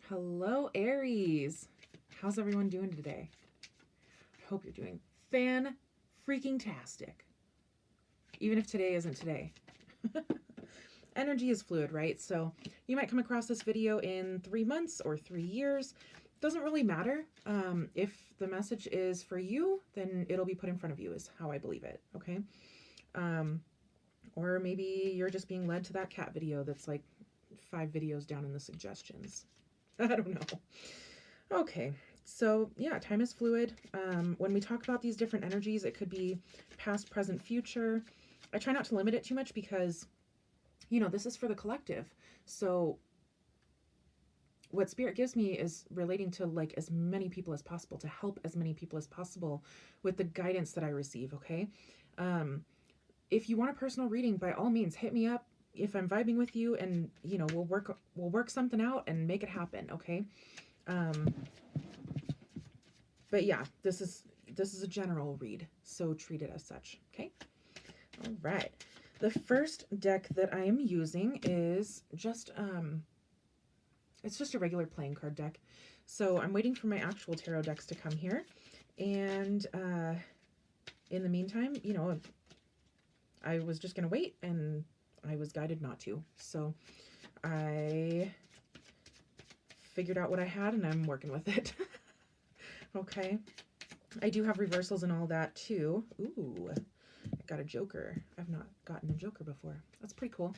Hello, Aries. How's everyone doing today? I hope you're doing fan-freaking-tastic. Even if today isn't today. Energy is fluid, right? So you might come across this video in 3 months or 3 years. Doesn't really matter. If the message is for you, then it'll be put in front of you is how I believe it, okay? Or maybe you're just being led to that cat video that's like 5 videos down in the suggestions. I don't know. Okay, so yeah, time is fluid. When we talk about these different energies, it could be past, present, future. I try not to limit it too much because, you know, this is for the collective. So what Spirit gives me is relating to like as many people as possible, to help as many people as possible with the guidance that I receive, okay? If you want a personal reading, by all means, hit me up if I'm vibing with you, and you know, we'll work something out and make it happen, okay? But yeah, this is a general read, so treat it as such, okay? All right. The first deck that I am using is just it's just a regular playing card deck. So I'm waiting for my actual tarot decks to come here, and in the meantime, you know, I was just gonna wait, and I was guided not to. So I figured out what I had, and I'm working with it. Okay. I do have reversals and all that too. Ooh, I got a joker. I've not gotten a joker before. That's pretty cool.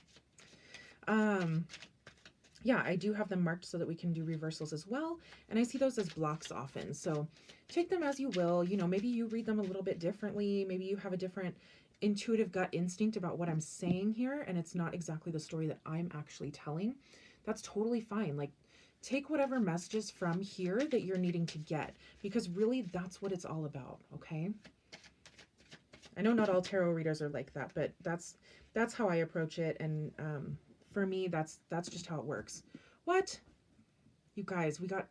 Yeah, I do have them marked so that we can do reversals as well. And I see those as blocks often. So take them as you will. You know, maybe you read them a little bit differently. Maybe you have a different intuitive gut instinct about what I'm saying here, and it's not exactly the story that I'm actually telling. That's totally fine. Like, take whatever messages from here that you're needing to get, because really that's what it's all about, okay? I know not all tarot readers are like that, but that's how I approach it, and for me, that's just how it works. What? You guys, we got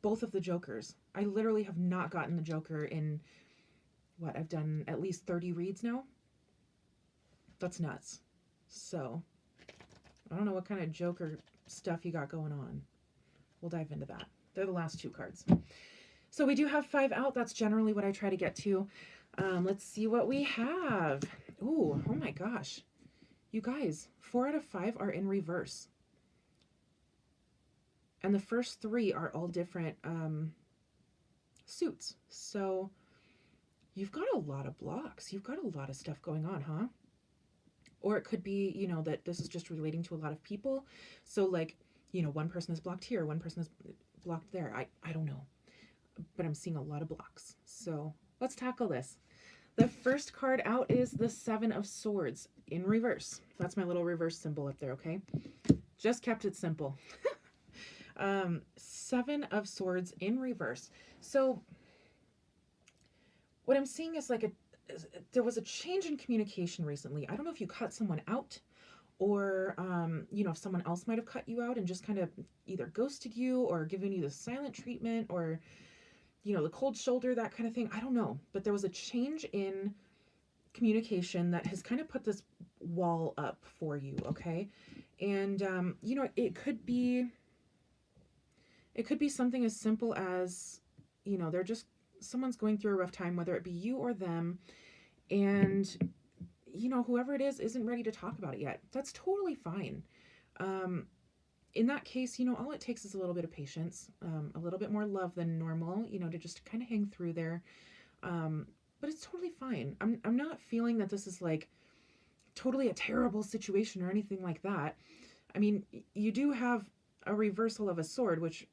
both of the jokers. I literally have not gotten the joker in, what, I've done at least 30 reads now? That's nuts. So, I don't know what kind of joker stuff you got going on. We'll dive into that. They're the last 2 cards. So we do have 5 out. That's generally what I try to get to. Let's see what we have. Ooh, oh my gosh. You guys, 4 out of 5 are in reverse. And the first 3 are all different suits. So you've got a lot of blocks. You've got a lot of stuff going on, huh? Or it could be, you know, that this is just relating to a lot of people. So like, you know, one person is blocked here, one person is blocked there. I don't know. But I'm seeing a lot of blocks. So let's tackle this. The first card out is the 7 of Swords in reverse. That's my little reverse symbol up there, okay? Just kept it simple. 7 of Swords in reverse. So what I'm seeing is like there was a change in communication recently. I don't know if you cut someone out, or you know, if someone else might have cut you out and just kind of either ghosted you or given you the silent treatment, or you know, the cold shoulder, that kind of thing. I don't know, but there was a change in communication that has kind of put this wall up for you, okay? And you know, it could be something as simple as, you know, someone's going through a rough time, whether it be you or them, and you know, whoever it is isn't ready to talk about it yet. That's totally fine. In that case, you know, all it takes is a little bit of patience, a little bit more love than normal, you know, to just kind of hang through there. But it's totally fine. I'm not feeling that this is like totally a terrible situation or anything like that. I mean, you do have a reversal of a sword, which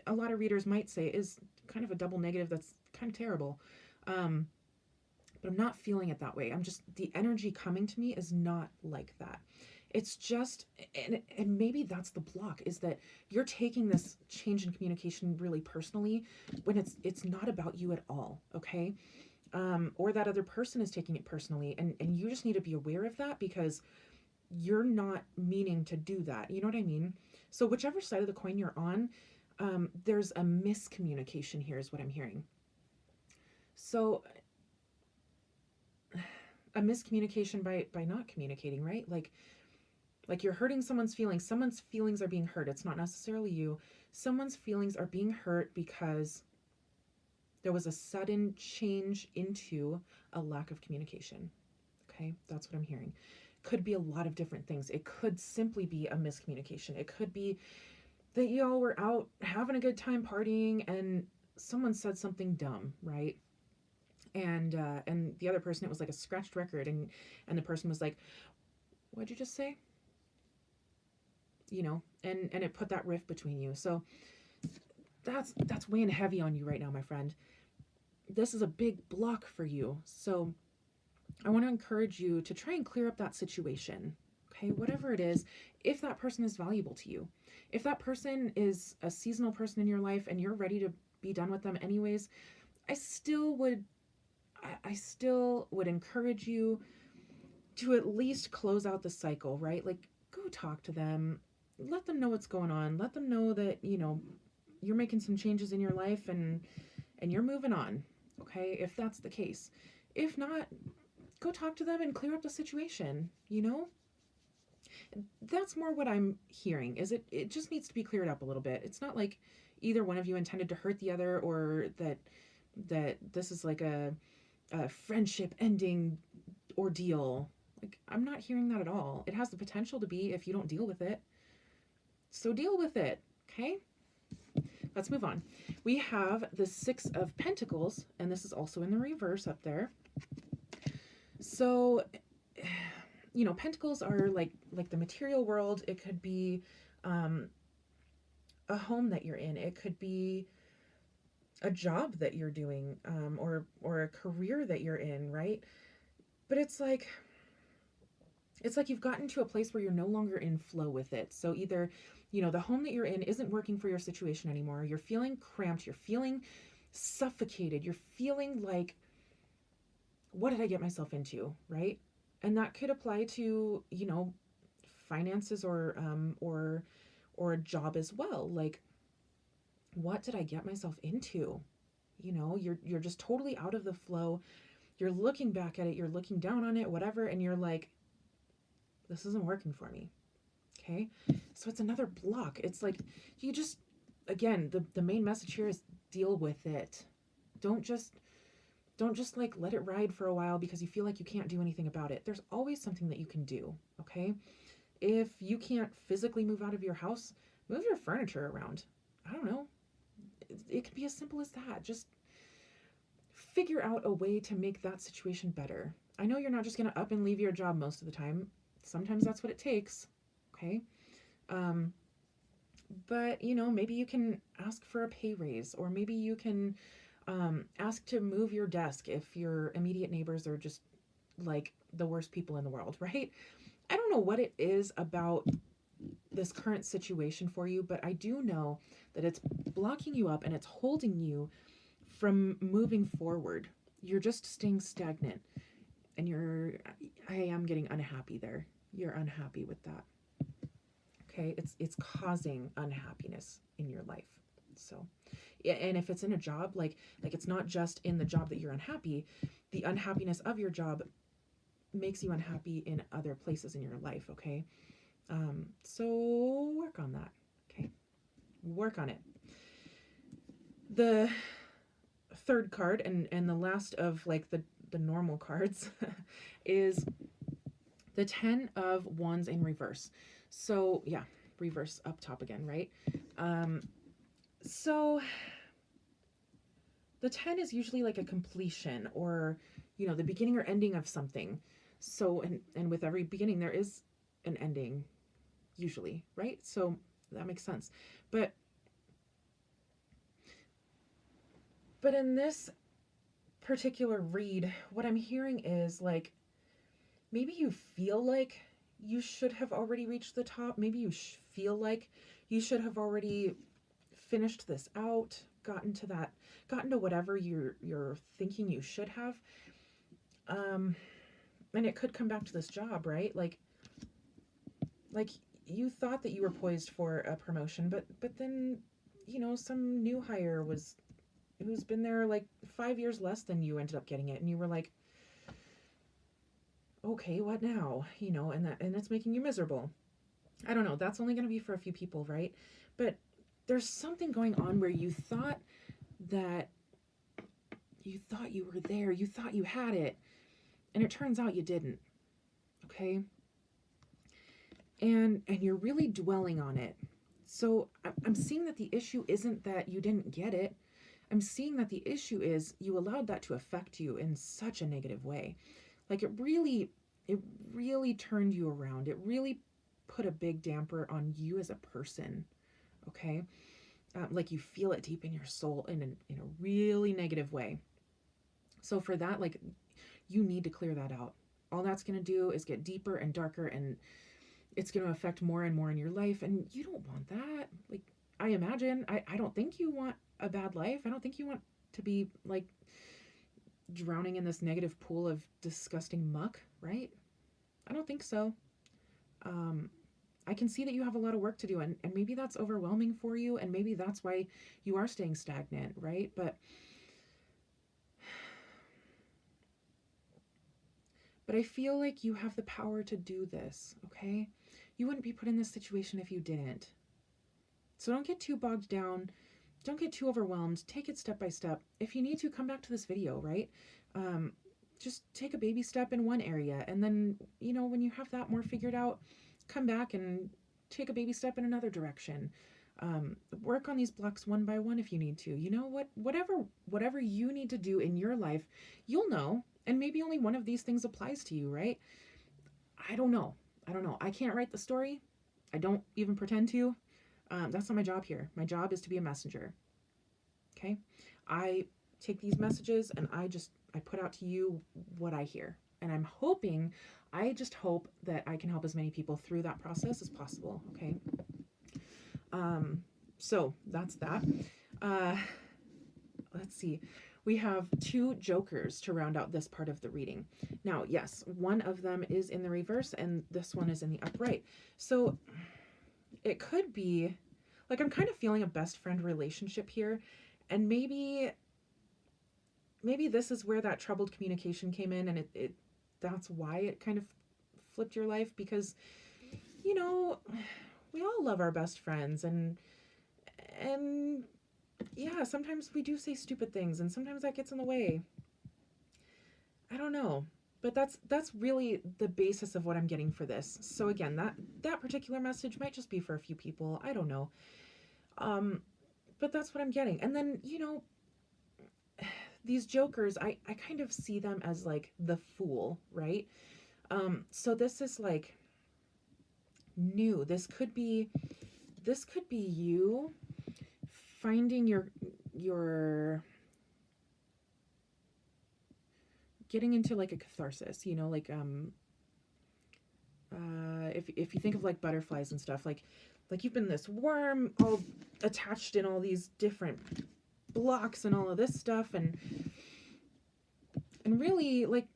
a lot of readers might say is kind of a double negative. That's kind of terrible. But I'm not feeling it that way. The energy coming to me is not like that. It's just, and maybe that's the block, is that you're taking this change in communication really personally when it's not about you at all, okay? Or that other person is taking it personally, and you just need to be aware of that, because you're not meaning to do that. You know what I mean? So whichever side of the coin you're on, there's a miscommunication here is what I'm hearing. So a miscommunication by not communicating, right? Like, Like you're hurting someone's feelings. Someone's feelings are being hurt. It's not necessarily you. Someone's feelings are being hurt because there was a sudden change into a lack of communication. Okay, that's what I'm hearing. Could be a lot of different things. It could simply be a miscommunication. It could be that y'all were out having a good time partying and someone said something dumb, right? And the other person, it was like a scratched record, and the person was like, "What'd you just say?" And it put that rift between you. So that's weighing heavy on you right now, my friend. This is a big block for you. So I want to encourage you to try and clear up that situation. Okay, whatever it is, if that person is valuable to you, if that person is a seasonal person in your life and you're ready to be done with them anyways, I still would I still would encourage you to at least close out the cycle, right? Like go talk to them, let them know what's going on, let them know that, you're making some changes in your life and you're moving on. Okay? If that's the case. If not, go talk to them and clear up the situation. That's more what I'm hearing. Is it just needs to be cleared up a little bit. It's not like either one of you intended to hurt the other, or that this is like a friendship ending ordeal. Like I'm not hearing that at all. It has the potential to be if you don't deal with it. So deal with it, okay? Let's move on. We have the 6 of Pentacles, and this is also in the reverse up there. So, pentacles are like the material world. It could be a home that you're in. It could be a job that you're doing, or a career that you're in, right? But it's like you've gotten to a place where you're no longer in flow with it. So either, the home that you're in isn't working for your situation anymore. You're feeling cramped. You're feeling suffocated. You're feeling like, what did I get myself into, right? And that could apply to, finances, or a job as well. Like, what did I get myself into? You're just totally out of the flow. You're looking back at it, you're looking down on it, whatever, and you're like, this isn't working for me. Okay? So it's another block. It's like you just, again, the main message here is deal with it. Don't just like let it ride for a while because you feel like you can't do anything about it. There's always something that you can do, okay? If you can't physically move out of your house, move your furniture around. I don't know. It could be as simple as that. Just figure out a way to make that situation better. I know you're not just going to up and leave your job most of the time. Sometimes that's what it takes, okay? But, maybe you can ask for a pay raise, or maybe you can ask to move your desk if your immediate neighbors are just like the worst people in the world, right? I don't know what it is about this current situation for you, but I do know that it's blocking you up and it's holding you from moving forward. You're just staying stagnant, and I am getting unhappy there. You're unhappy with that. Okay? It's causing unhappiness in your life. So, and if it's in a job, like it's not just in the job that you're unhappy, the unhappiness of your job makes you unhappy in other places in your life, okay? So work on that, okay? Work on it. The third card, and the last of like the normal cards is the 10 of Wands in reverse. So yeah, reverse up top again, right? So the 10 is usually like a completion, or the beginning or ending of something. So and with every beginning there is an ending usually, right? So that makes sense. But in this particular read, what I'm hearing is like, maybe you feel like you should have already reached the top. Maybe you feel like you should have already finished this out, gotten to whatever you're thinking you should have. And it could come back to this job, right? Like you thought that you were poised for a promotion, but then some new hire who's been there like 5 years less than you ended up getting it, and you were like, okay, what now? And it's making you miserable. I don't know. That's only going to be for a few people, right? But there's something going on where that you thought you were there, you thought you had it, and it turns out you didn't. Okay? And you're really dwelling on it. So I'm seeing that the issue isn't that you didn't get it. I'm seeing that the issue is you allowed that to affect you in such a negative way. Like it really turned you around. It really put a big damper on you as a person. Okay? Like you feel it deep in your soul in a really negative way. So for that, like, you need to clear that out. All that's going to do is get deeper and darker, and it's going to affect more and more in your life, and you don't want that. Like, I imagine, I don't think you want a bad life. I don't think you want to be like drowning in this negative pool of disgusting muck, right? I don't think so. um I can see that you have a lot of work to do, and maybe that's overwhelming for you, and maybe that's why you are staying stagnant, right? But I feel like you have the power to do this, okay? You wouldn't be put in this situation if you didn't. So don't get too bogged down. Don't get too overwhelmed. Take it step by step. If you need to, come back to this video, right? Um, just take a baby step in one area, and then, when you have that more figured out, come back and take a baby step in another direction. Work on these blocks one by one if you need to. Whatever you need to do in your life, you'll know. And maybe only one of these things applies to you, right? I don't know. I can't write the story. I don't even pretend to. That's not my job here. My job is to be a messenger. Okay? I take these messages and I put out to you what I hear. And I just hope that I can help as many people through that process as possible. Okay? So that's that. Let's see. We have 2 jokers to round out this part of the reading. Now, yes, one of them is in the reverse and this one is in the upright. So it could be like I'm kind of feeling a best friend relationship here, and maybe this is where that troubled communication came in, and it that's why it kind of flipped your life, because we all love our best friends, and yeah, sometimes we do say stupid things, and sometimes that gets in the way. I don't know. But that's really the basis of what I'm getting for this. So again, that particular message might just be for a few people. I don't know. But that's what I'm getting. And then, these jokers, I kind of see them as like the fool, right? So this is like new. This could be you finding your getting into like a catharsis, like if you think of like butterflies and stuff, like you've been this worm all attached in all these different blocks and all of this stuff, and really, like,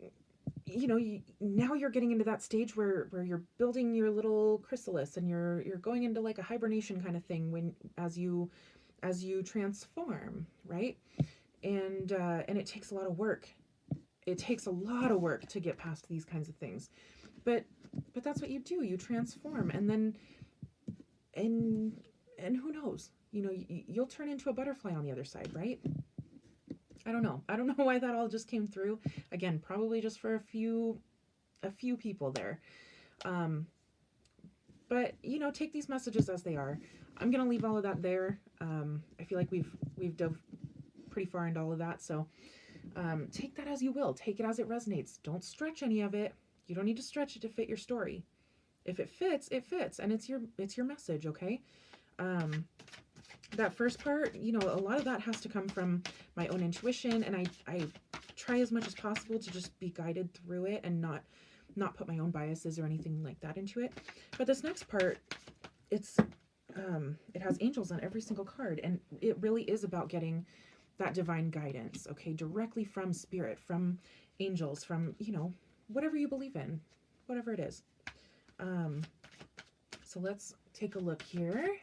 now you're getting into that stage where you're building your little chrysalis, and you're going into like a hibernation kind of thing as you transform, right? And it takes a lot of work. It takes a lot of work to get past these kinds of things, but that's what you do. You transform, and then and who knows? You'll turn into a butterfly on the other side, right? I don't know why that all just came through. Again, probably just for a few people there. But take these messages as they are. I'm gonna leave all of that there. I feel like we've dove pretty far into all of that, so take that as you will. Take it as it resonates. Don't stretch any of it. You don't need to stretch it to fit your story. If it fits, it fits, and it's your message, okay? That first part, a lot of that has to come from my own intuition, and I try as much as possible to just be guided through it and not put my own biases or anything like that into it. But this next part, it has angels on every single card, and it really is about getting that divine guidance, okay, directly from spirit, from angels, from whatever you believe in, whatever it is. So let's take a look here.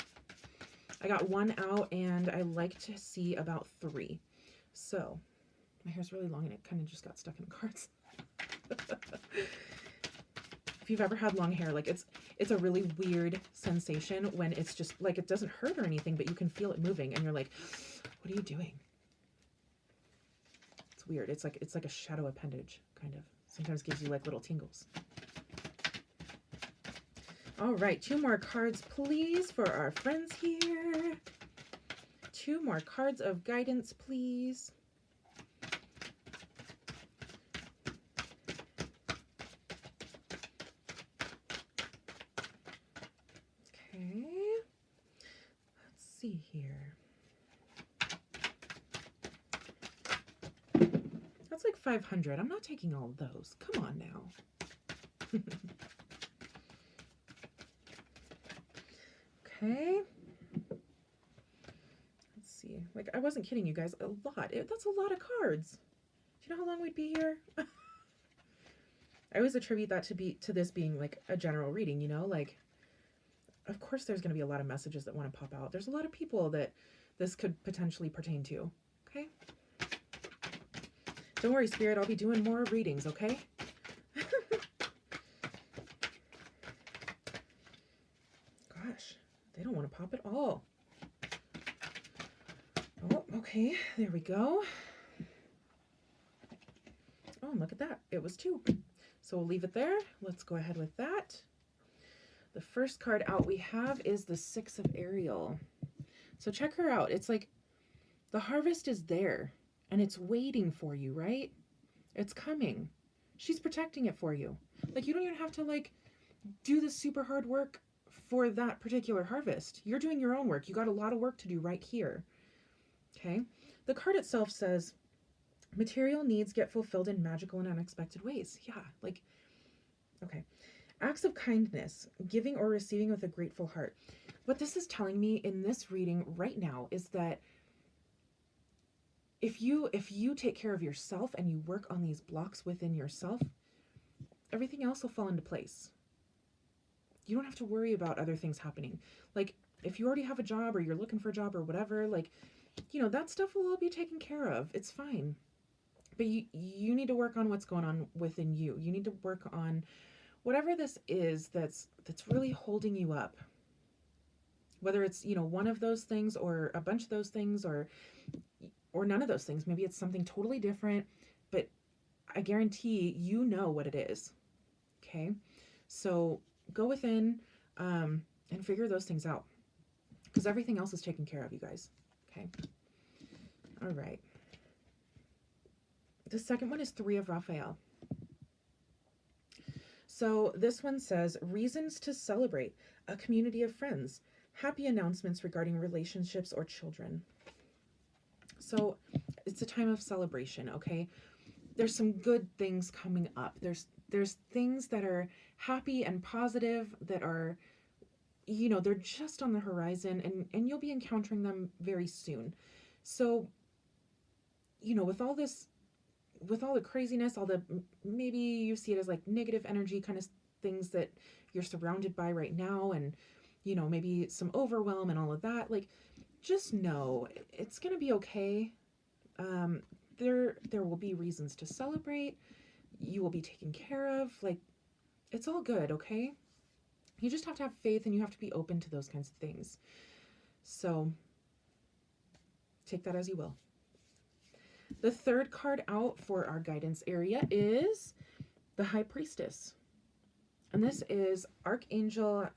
I got 1 out, and I like to see about 3. So my hair's really long, and it kind of just got stuck in the cards. If you've ever had long hair, like it's a really weird sensation when it's just like, it doesn't hurt or anything, but you can feel it moving and you're like, what are you doing? It's weird. It's like a shadow appendage, kind of. Sometimes gives you like little tingles. All right, 2 more cards, please, for our friends here. 2 more cards of guidance, please. Okay, let's see here. That's like 500. I'm not taking all of those. Come on now. Okay. Let's see. Like, I wasn't kidding you guys. A lot. That's a lot of cards. Do you know how long we'd be here? I always attribute that to this being like a general reading, you know? Like, of course there's going to be a lot of messages that want to pop out. There's a lot of people that this could potentially pertain to. Okay? Don't worry, Spirit. I'll be doing more readings, okay? Gosh, they don't want to pop at all. Oh, okay. There we go. Oh, and look at that. It was 2. So we'll leave it there. Let's go ahead with that. The first card out we have is the 6 of Ariel. So check her out. It's like the harvest is there and it's waiting for you, right? It's coming. She's protecting it for you. Like, you don't even have to like do the super hard work for that particular harvest. You're doing your own work. You got a lot of work to do right here. Okay. The card itself says material needs get fulfilled in magical and unexpected ways. Yeah. Like, okay. Acts of kindness, giving or receiving with a grateful heart. What this is telling me in this reading right now is that if you take care of yourself and you work on these blocks within yourself, everything else will fall into place. You don't have to worry about other things happening. Like, if you already have a job or you're looking for a job or whatever, like, you know, that stuff will all be taken care of. It's fine. But you need to work on what's going on within you. You need to work on whatever this is that's really holding you up. Whether it's, you know, one of those things or a bunch of those things or none of those things. Maybe it's something totally different, but I guarantee you know what it is. Okay? So go within and figure those things out, because everything else is taken care of, you guys. Okay? All right. The second one is 3 of Raphael. So this one says, reasons to celebrate, a community of friends, happy announcements regarding relationships or children. So it's a time of celebration, okay? There's some good things coming up. There's things that are happy and positive that are, you know, they're just on the horizon, and you'll be encountering them very soon. So, you know, with all the craziness, all the, maybe you see it as like negative energy kind of things that you're surrounded by right now, and, you know, maybe some overwhelm and all of that, like, just know it's going to be okay. There will be reasons to celebrate. You will be taken care of. Like, it's all good, okay? You just have to have faith, and you have to be open to those kinds of things. So take that as you will. The third card out for our guidance area is the High Priestess. And this is Archangel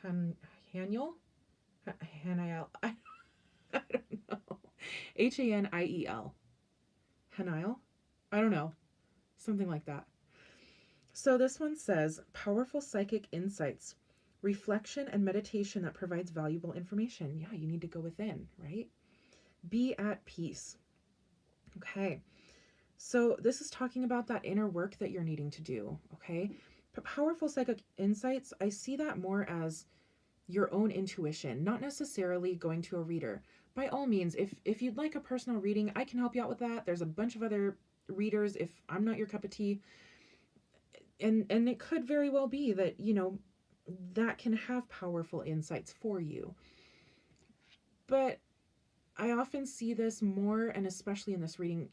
Haniel? Haniel. I don't know. Haniel. Haniel? I don't know. Something like that. So this one says, powerful psychic insights, reflection and meditation that provides valuable information. Yeah, you need to go within, right? Be at peace. Okay. So this is talking about that inner work that you're needing to do, okay? But powerful psychic insights, I see that more as your own intuition, not necessarily going to a reader. By all means, if you'd like a personal reading, I can help you out with that. There's a bunch of other readers if I'm not your cup of tea. And it could very well be that, you know, that can have powerful insights for you. But I often see this more, and especially in this reading,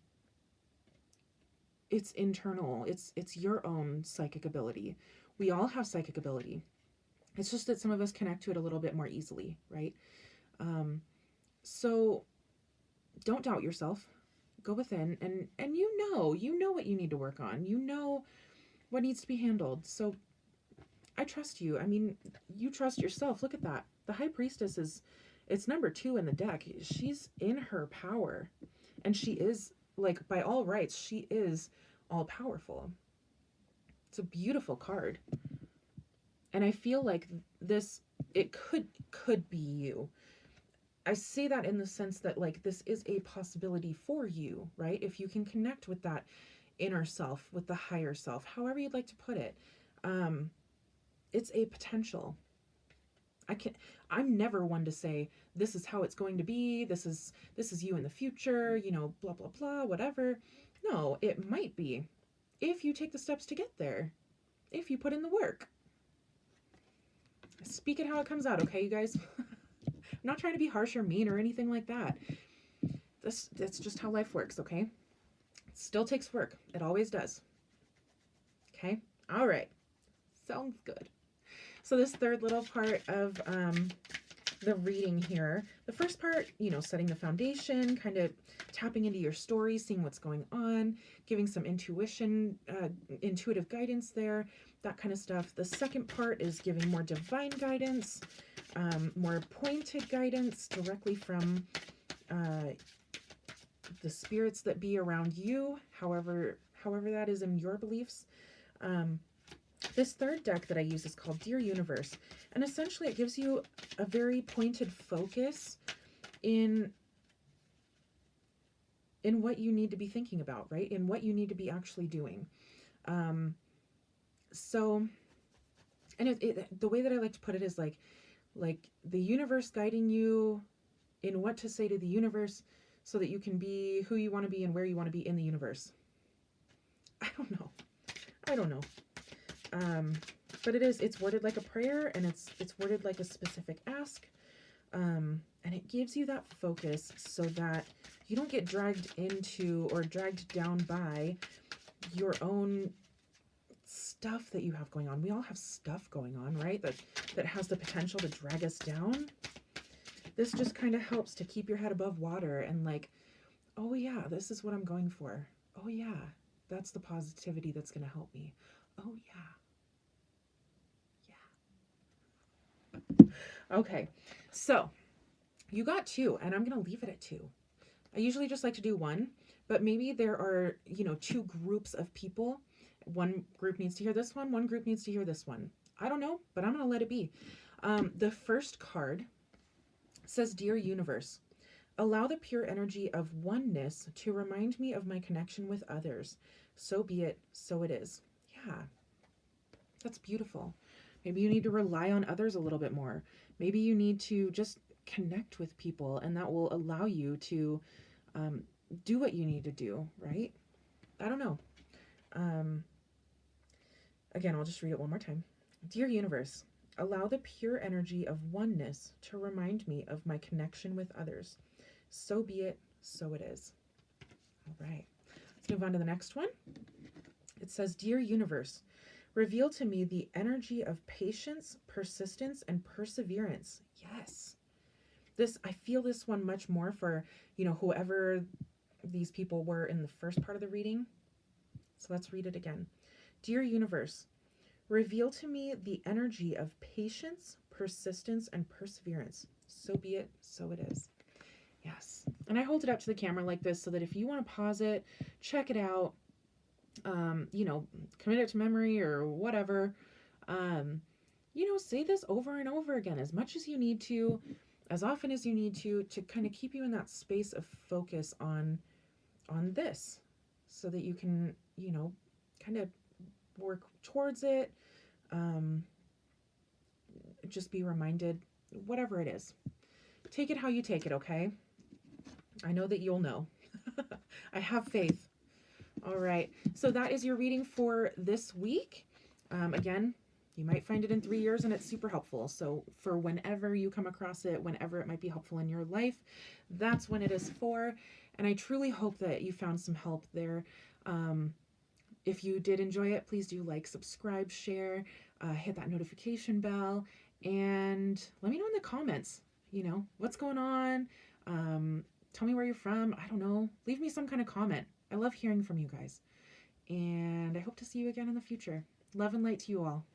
it's internal. It's your own psychic ability, We all have psychic ability. It's just that some of us connect to it a little bit more easily, right? So don't doubt yourself. Go within, and you know what you need to work on. You know what needs to be handled. So I trust you. I mean, you trust yourself. Look at that. The High Priestess is, it's number 2 in the deck. She's in her power, and she is, like, by all rights, she is all powerful. It's a beautiful card. And I feel like this, it could be you. I say that in the sense that, like, this is a possibility for you, right? If you can connect with that inner self, with the higher self, however you'd like to put it. It's a potential. I'm never one to say this is how it's going to be, this is you in the future, you know, blah blah blah, whatever. No, it might be, if you take the steps to get there, if you put in the work. Speak it how it comes out, okay, you guys? I'm not trying to be harsh or mean or anything like that. That's just how life works, okay? It still takes work. It always does. Okay? All right. Sounds good. So this third little part of the reading here, the first part, you know, setting the foundation, kind of tapping into your story, seeing what's going on, giving some intuition, intuitive guidance there, that kind of stuff. The second part is giving more divine guidance, more pointed guidance directly from the spirits that be around you, however that is in your beliefs. This third deck that I use is called Dear Universe, and essentially it gives you a very pointed focus in what you need to be thinking about, right? In what you need to be actually doing. So, and the way that I like to put it is like the universe guiding you in what to say to the universe so that you can be who you want to be and where you want to be in the universe. I don't know. But it's worded like a prayer, and it's worded like a specific ask. And it gives you that focus so that you don't get dragged into or dragged down by your own stuff that you have going on. We all have stuff going on, right? That has the potential to drag us down. This just kind of helps to keep your head above water and like, oh yeah, this is what I'm going for. Oh yeah, that's the positivity that's going to help me. Oh yeah. Okay, so you got 2, and I'm going to leave it at 2. I usually just like to do 1, but maybe there are, 2 groups of people. One group needs to hear this one group needs to hear this one. I don't know, but I'm going to let it be. The first card says, Dear Universe, allow the pure energy of oneness to remind me of my connection with others. So be it, so it is. Yeah, that's beautiful. Maybe you need to rely on others a little bit more. Maybe you need to just connect with people, and that will allow you to do what you need to do, right? I don't know. Again, I'll just read it one more time. Dear Universe, allow the pure energy of oneness to remind me of my connection with others. So be it, so it is. All right, let's move on to the next one. It says, Dear Universe, reveal to me the energy of patience, persistence, and perseverance. Yes. I feel this one much more for, whoever these people were in the first part of the reading. So let's read it again. Dear Universe, reveal to me the energy of patience, persistence, and perseverance. So be it, so it is. Yes. And I hold it up to the camera like this so that if you want to pause it, check it out, commit it to memory or whatever, say this over and over again as much as you need to, as often as you need to kind of keep you in that space of focus on this so that you can, kind of work towards it. Just be reminded, whatever it is. Take it how you take it, okay? I know that you'll know. I have faith. All right. So that is your reading for this week. Again, you might find it in 3 years and it's super helpful. So for whenever you come across it, whenever it might be helpful in your life, that's when it is for. And I truly hope that you found some help there. If you did enjoy it, please do like, subscribe, share. hit that notification bell, and let me know in the comments, what's going on. Tell me where you're from. I don't know. Leave me some kind of comment. I love hearing from you guys. And I hope to see you again in the future. Love and light to you all.